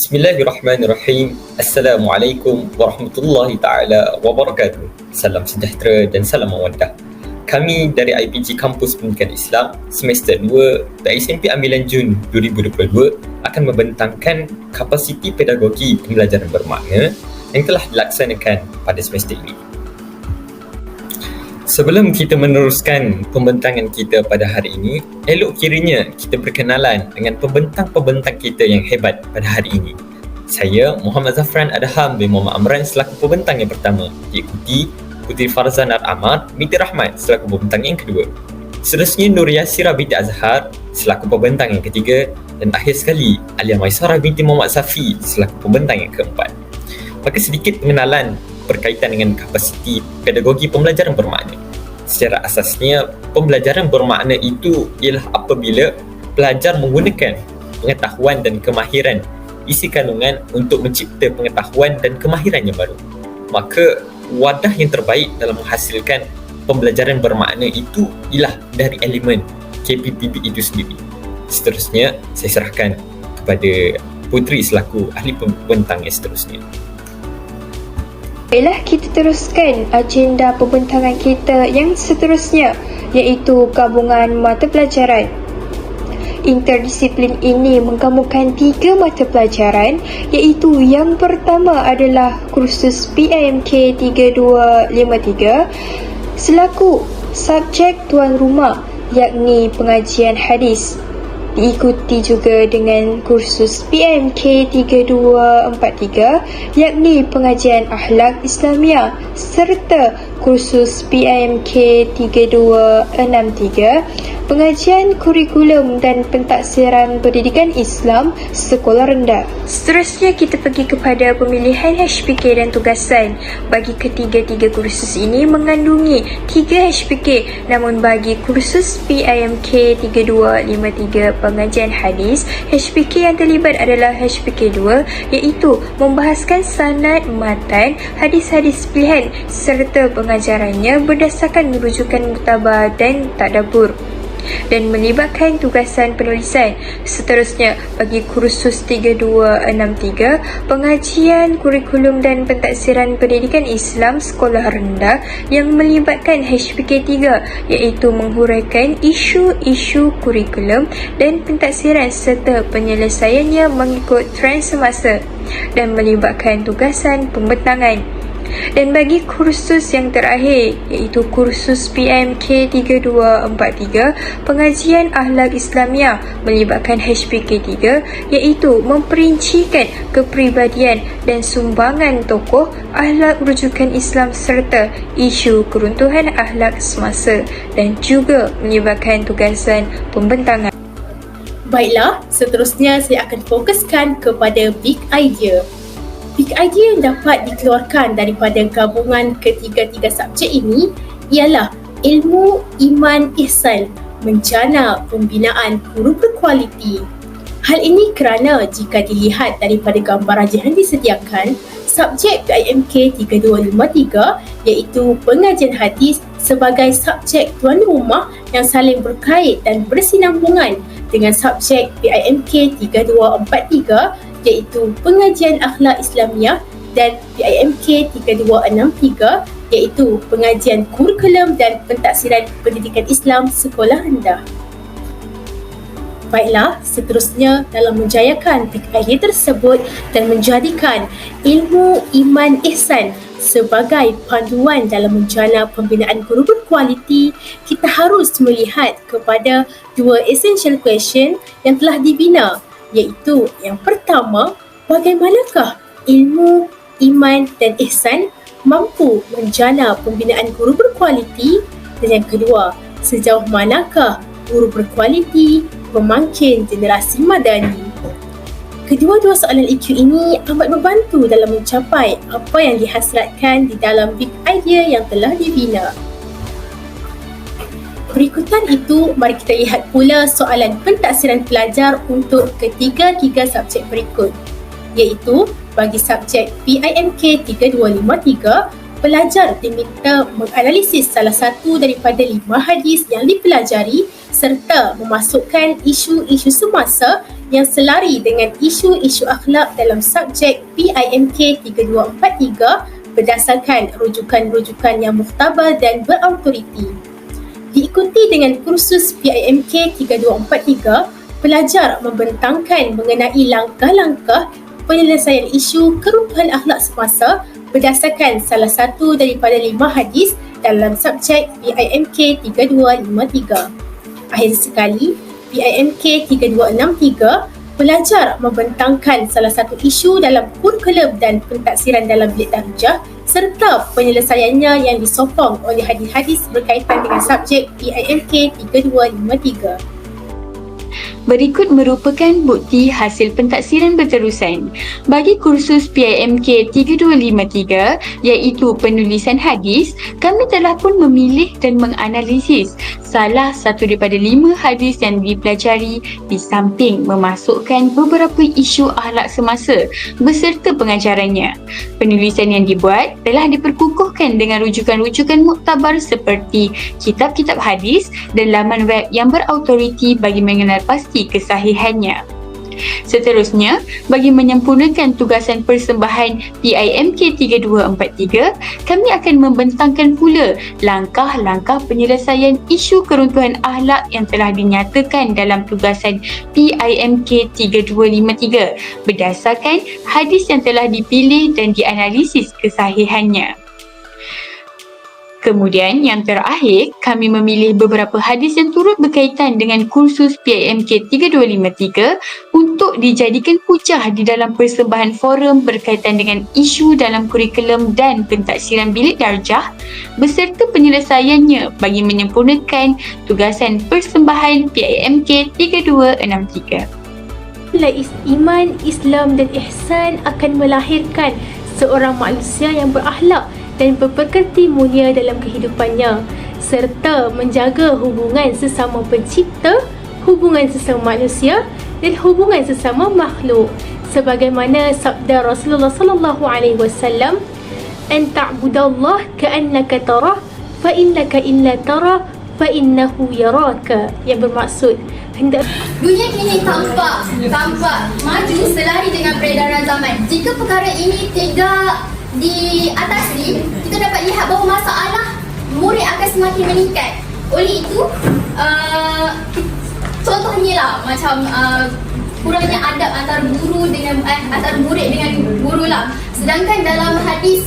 Bismillahirrahmanirrahim. Assalamualaikum warahmatullahi taala wabarakatuh. Salam sejahtera dan salam mawaddah. Kami dari IPG Kampus Pendidikan Islam semester 2 SMP Ambilan Jun 2022 akan membentangkan kapasiti pedagogi pembelajaran bermakna yang telah dilaksanakan pada semester ini. Sebelum kita meneruskan pembentangan kita pada hari ini, elok kiranya kita berkenalan dengan pembentang-pembentang kita yang hebat pada hari ini. Saya Muhammad Zafran Adham bin Muhammad Amran selaku pembentang yang pertama, diikuti Puteri Farzanat Ahmad binti Rahmat selaku pembentang yang kedua. Seterusnya Nur Yasira binti Azhar selaku pembentang yang ketiga, dan akhir sekali Alia Maisarah binti Muhammad Safi selaku pembentang yang keempat. Maka sedikit pengenalan berkaitan dengan kapasiti pedagogi pembelajaran bermakna. Secara asasnya, pembelajaran bermakna itu ialah apabila pelajar menggunakan pengetahuan dan kemahiran isi kandungan untuk mencipta pengetahuan dan kemahiran yang baru. Maka, wadah yang terbaik dalam menghasilkan pembelajaran bermakna itu ialah dari elemen KPPB itu sendiri. Seterusnya, saya serahkan kepada Puteri selaku ahli pembentang yang seterusnya. Baiklah, kita teruskan agenda pembentangan kita yang seterusnya, iaitu gabungan mata pelajaran. Interdisiplin ini menggabungkan 3 mata pelajaran, iaitu yang pertama adalah kursus PIMK 3253 selaku subjek tuan rumah, yakni pengajian hadis. Diikuti juga dengan kursus PIMK 3243 yakni pengajian akhlak Islamiah, serta kursus PIMK 3263 pengajian kurikulum dan pentaksiran pendidikan Islam sekolah rendah. Seterusnya kita pergi kepada pemilihan HPK dan tugasan. Bagi ketiga-tiga kursus ini mengandungi 3 HPK, namun bagi kursus PIMK 3253 pengajian hadis, HPK yang terlibat adalah HPK 2, iaitu membahaskan sanad matan hadis-hadis pilihan serta pengajarannya berdasarkan rujukan muktabar dan tadabbur, dan melibatkan tugasan penulisan. Seterusnya, bagi kursus 3263 pengajian kurikulum dan pentaksiran pendidikan Islam sekolah rendah yang melibatkan HPK 3, iaitu menghuraikan isu-isu kurikulum dan pentaksiran serta penyelesaiannya mengikut trend semasa, dan melibatkan tugasan pembentangan. Dan bagi kursus yang terakhir, iaitu kursus PIMK 3243 pengajian akhlak Islamiah, melibatkan HPK 3, iaitu memperincikan kepribadian dan sumbangan tokoh akhlak rujukan Islam serta isu keruntuhan akhlak semasa, dan juga melibatkan tugasan pembentangan. Baiklah, seterusnya saya akan fokuskan kepada big idea. Big idea yang dapat dikeluarkan daripada gabungan ketiga-tiga subjek ini ialah ilmu, iman, ihsan, menjana pembinaan guru berkualiti. Hal ini kerana jika dilihat daripada gambaran yang disediakan, subjek PIMK 3253 iaitu pengajian hadis sebagai subjek tuan rumah yang saling berkait dan bersinambungan dengan subjek PIMK 3243 iaitu pengajian akhlak Islamiah, dan PIMK 3263 iaitu pengajian kurikulum dan pentaksiran pendidikan Islam sekolah rendah. Baiklah, seterusnya dalam menjayakan big idea tersebut dan menjadikan ilmu, iman, ihsan sebagai panduan dalam menjana pembinaan guru berkualiti, kita harus melihat kepada 2 essential question yang telah dibina, iaitu yang pertama, bagaimanakah ilmu, iman dan ihsan mampu menjana pembinaan guru berkualiti, dan yang kedua, sejauh manakah guru berkualiti memangkin generasi madani. Kedua-dua soalan EQ ini amat membantu dalam mencapai apa yang dihasratkan di dalam big idea yang telah dibina. Berikutan itu, mari kita lihat pula soalan pentaksiran pelajar untuk ketiga-tiga subjek berikut, iaitu bagi subjek PIMK 3253 pelajar diminta menganalisis salah satu daripada 5 hadis yang dipelajari serta memasukkan isu-isu semasa yang selari dengan isu-isu akhlak dalam subjek PIMK 3243 berdasarkan rujukan-rujukan yang mukhtabar dan berautoriti. Diikuti dengan kursus PIMK 3243, pelajar membentangkan mengenai langkah-langkah penyelesaian isu keruntuhan akhlak semasa berdasarkan salah satu daripada 5 hadis dalam subjek PIMK 3253. Akhir sekali, PIMK 3263, pelajar membentangkan salah satu isu dalam kurikulum dan pentaksiran dalam bilik darjah serta penyelesaiannya yang disokong oleh hadis-hadis berkaitan dengan subjek PIMK 3253. Berikut merupakan bukti hasil pentaksiran berterusan bagi kursus PIMK 3253 iaitu penulisan hadis. Kami telah pun memilih dan menganalisis salah satu daripada 5 hadis yang dipelajari di samping memasukkan beberapa isu akhlak semasa beserta pengajarannya. Penulisan yang dibuat telah diperkukuhkan dengan rujukan-rujukan muktabar seperti kitab-kitab hadis dan laman web yang berautoriti bagi mengenal pasti kesahihannya. Seterusnya, bagi menyempurnakan tugasan persembahan PIMK 3243, kami akan membentangkan pula langkah-langkah penyelesaian isu keruntuhan akhlak yang telah dinyatakan dalam tugasan PIMK 3253 berdasarkan hadis yang telah dipilih dan dianalisis kesahihannya. Kemudian yang terakhir, kami memilih beberapa hadis yang turut berkaitan dengan kursus PIMK 3253 untuk dijadikan hujah di dalam persembahan forum berkaitan dengan isu dalam kurikulum dan pentaksiran bilik darjah beserta penyelesaiannya bagi menyempurnakan tugasan persembahan PIMK 3263. Iman, Islam dan ihsan akan melahirkan seorang manusia yang berakhlak dan berpekerti mulia dalam kehidupannya serta menjaga hubungan sesama pencipta, hubungan sesama manusia dan hubungan sesama makhluk sebagaimana sabda Rasulullah sallallahu alaihi wasallam, an ta'budallah ka'annaka tarah fa innaka illa tara fa innahu yaraka, yang bermaksud hendak dunia kini tampak maju selari dengan peredaran zaman. Jika perkara ini tidak diatasi, kita dapat lihat bahawa masalah murid akan semakin meningkat. Oleh itu, contohnya lah macam kurangnya adab antara guru dengan antara murid dengan guru lah. Sedangkan dalam hadis,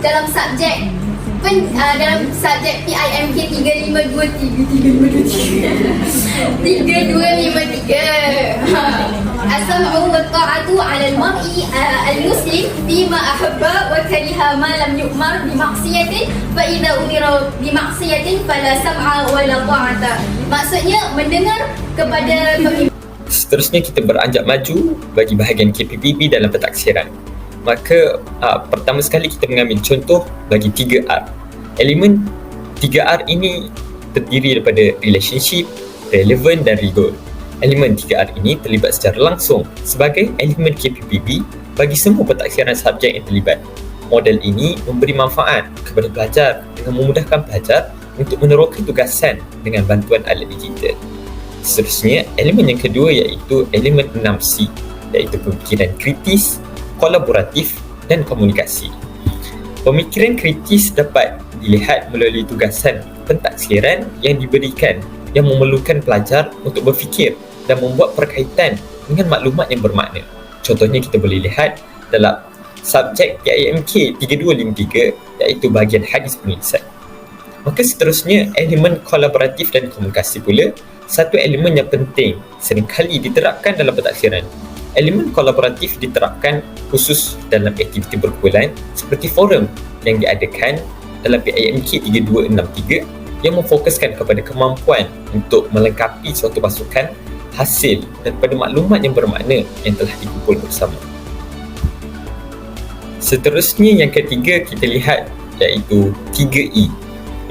dalam subjek PIMK 3253 as-sam'u wa ta'atu 'ala al-mar'i al-muslim bima ahabba wa kariha ma lam yu'mar bi maksiatin fa idza umira bi maksiatin fala sam'a wa la ta'ata. Maksudnya mendengar kepada pemimpin. Seterusnya kita beranjak maju bagi bahagian KPPB dalam pentaksiran. Maka pertama sekali kita mengambil contoh bagi 3R. Elemen 3R ini terdiri daripada relationship, relevant dan rigor. Elemen 3R ini terlibat secara langsung sebagai elemen KPPB bagi semua pentaksiran subjek yang terlibat. Model ini memberi manfaat kepada pelajar dengan memudahkan pelajar untuk meneroka tugasan dengan bantuan alat digital. Seterusnya, elemen yang kedua iaitu elemen 6C, iaitu pemikiran kritis, kolaboratif dan komunikasi. Pemikiran kritis dapat dilihat melalui tugasan pentaksiran yang diberikan yang memerlukan pelajar untuk berfikir dan membuat perkaitan dengan maklumat yang bermakna. Contohnya kita boleh lihat dalam subjek PIMK 3253 iaitu bahagian hadis penulisan. Maka seterusnya, elemen kolaboratif dan komunikasi pula satu elemen yang penting seringkali diterapkan dalam pentaksiran. Elemen kolaboratif diterapkan khusus dalam aktiviti berkumpulan seperti forum yang diadakan dalam PIMK 3263 yang memfokuskan kepada kemampuan untuk melengkapi suatu pasukan hasil daripada maklumat yang bermakna yang telah dikumpul bersama. Seterusnya yang ketiga kita lihat iaitu 3E.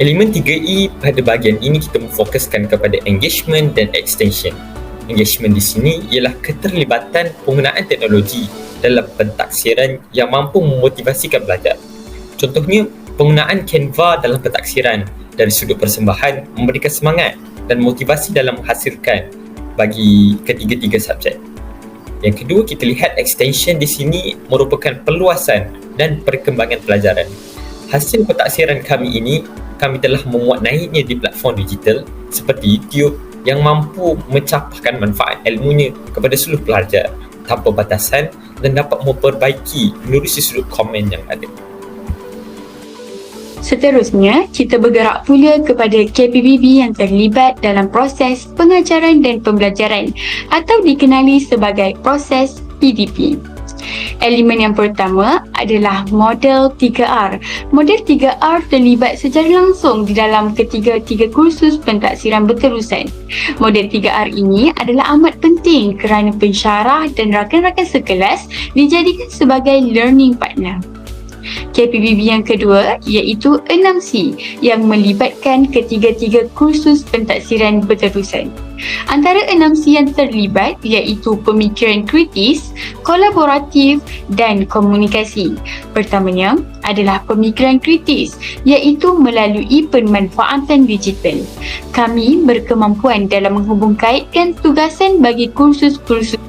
Elemen 3E pada bahagian ini kita memfokuskan kepada engagement dan extension. Engagement di sini ialah keterlibatan penggunaan teknologi dalam pentaksiran yang mampu memotivasikan pelajar. Contohnya, Penggunaan Canva dalam pentaksiran dari sudut persembahan memberikan semangat dan motivasi dalam menghasilkan bagi ketiga-tiga subjek. Yang kedua, kita lihat extension di sini merupakan perluasan dan perkembangan pelajaran. Hasil pentaksiran kami ini, kami telah memuat naiknya di platform digital seperti YouTube yang mampu mencapai manfaat ilmunya kepada seluruh pelajar tanpa batasan dan dapat memperbaiki menerusi sudut komen yang ada. Seterusnya, kita bergerak pula kepada KPBB yang terlibat dalam proses pengajaran dan pembelajaran atau dikenali sebagai proses PDP. Elemen yang pertama adalah model 3R. Model 3R terlibat secara langsung di dalam ketiga-tiga kursus pentaksiran berterusan. Model 3R ini adalah amat penting kerana pensyarah dan rakan-rakan sekelas dijadikan sebagai learning partner. KPBB yang kedua iaitu 6C yang melibatkan ketiga-tiga kursus pentaksiran berterusan. Antara 6C yang terlibat iaitu pemikiran kritis, kolaboratif dan komunikasi. Pertamanya adalah pemikiran kritis iaitu melalui pemanfaatan digital. Kami berkemampuan dalam menghubungkaitkan tugasan bagi kursus-kursus.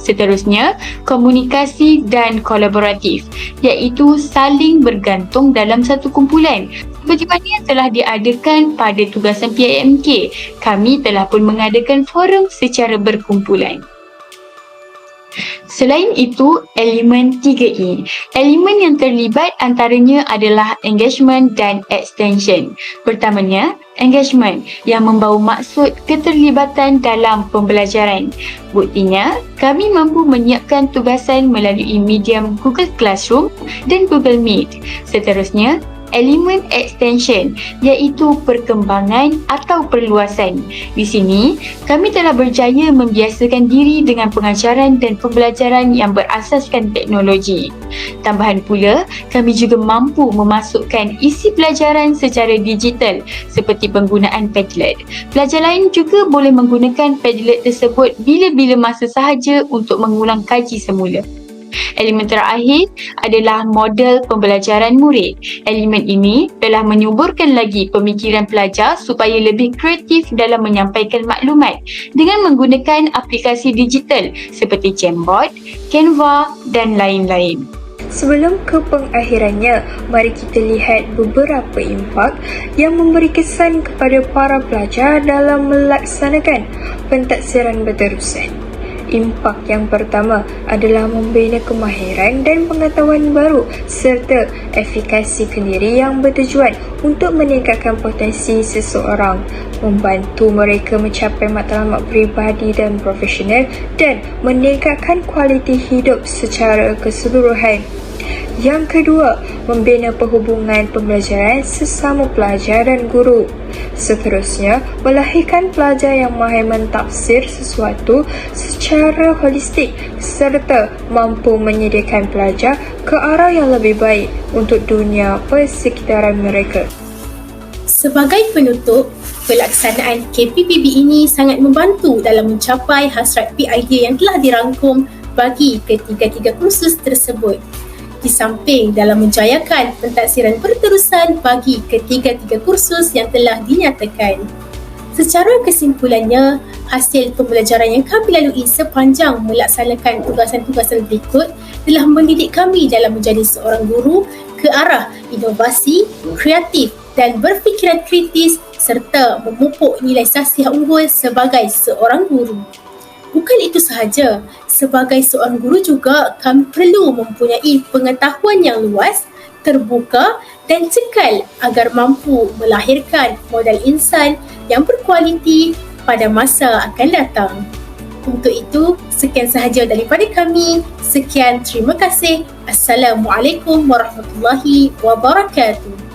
Seterusnya, komunikasi dan kolaboratif iaitu saling bergantung dalam satu kumpulan. Seperti mana yang telah diadakan pada tugasan PIMK, kami telah pun mengadakan forum secara berkumpulan. Selain itu, elemen 3E. Elemen yang terlibat antaranya adalah engagement dan extension. Pertamanya, engagement yang membawa maksud keterlibatan dalam pembelajaran. Buktinya, kami mampu menyiapkan tugasan melalui medium Google Classroom dan Google Meet. Seterusnya, elemen extension iaitu perkembangan atau perluasan. Di sini, kami telah berjaya membiasakan diri dengan pengajaran dan pembelajaran yang berasaskan teknologi. Tambahan pula, kami juga mampu memasukkan isi pelajaran secara digital seperti penggunaan Padlet. Pelajar lain juga boleh menggunakan Padlet tersebut bila-bila masa sahaja untuk mengulang kaji semula. Elemen terakhir adalah model pembelajaran murid. Elemen ini telah menyuburkan lagi pemikiran pelajar supaya lebih kreatif dalam menyampaikan maklumat dengan menggunakan aplikasi digital seperti Jamboard, Canva dan lain-lain. Sebelum ke pengakhirannya, mari kita lihat beberapa impak yang memberi kesan kepada para pelajar dalam melaksanakan pentaksiran berterusan. Impak yang pertama adalah membina kemahiran dan pengetahuan baru serta efikasi kendiri yang bertujuan untuk meningkatkan potensi seseorang, membantu mereka mencapai matlamat peribadi dan profesional dan meningkatkan kualiti hidup secara keseluruhan. Yang kedua, membina perhubungan pembelajaran sesama pelajar dan guru. Seterusnya, melahirkan pelajar yang mahir mentafsir sesuatu secara holistik serta mampu menyediakan pelajar ke arah yang lebih baik untuk dunia persekitaran mereka. Sebagai penutup, pelaksanaan KPBB ini sangat membantu dalam mencapai hasrat PID yang telah dirangkum bagi ketiga-tiga kursus tersebut. Di samping dalam menjayakan pentaksiran berterusan bagi ketiga-tiga kursus yang telah dinyatakan. Secara kesimpulannya, hasil pembelajaran yang kami lalui sepanjang melaksanakan tugasan-tugasan berikut telah mendidik kami dalam menjadi seorang guru ke arah inovasi, kreatif dan berfikiran kritis serta memupuk nilai sahsiah unggul sebagai seorang guru. Bukan itu sahaja, sebagai seorang guru juga kami perlu mempunyai pengetahuan yang luas, terbuka dan cekal agar mampu melahirkan modal insan yang berkualiti pada masa akan datang. Untuk itu, sekian sahaja daripada kami. Sekian, terima kasih. Assalamualaikum warahmatullahi wabarakatuh.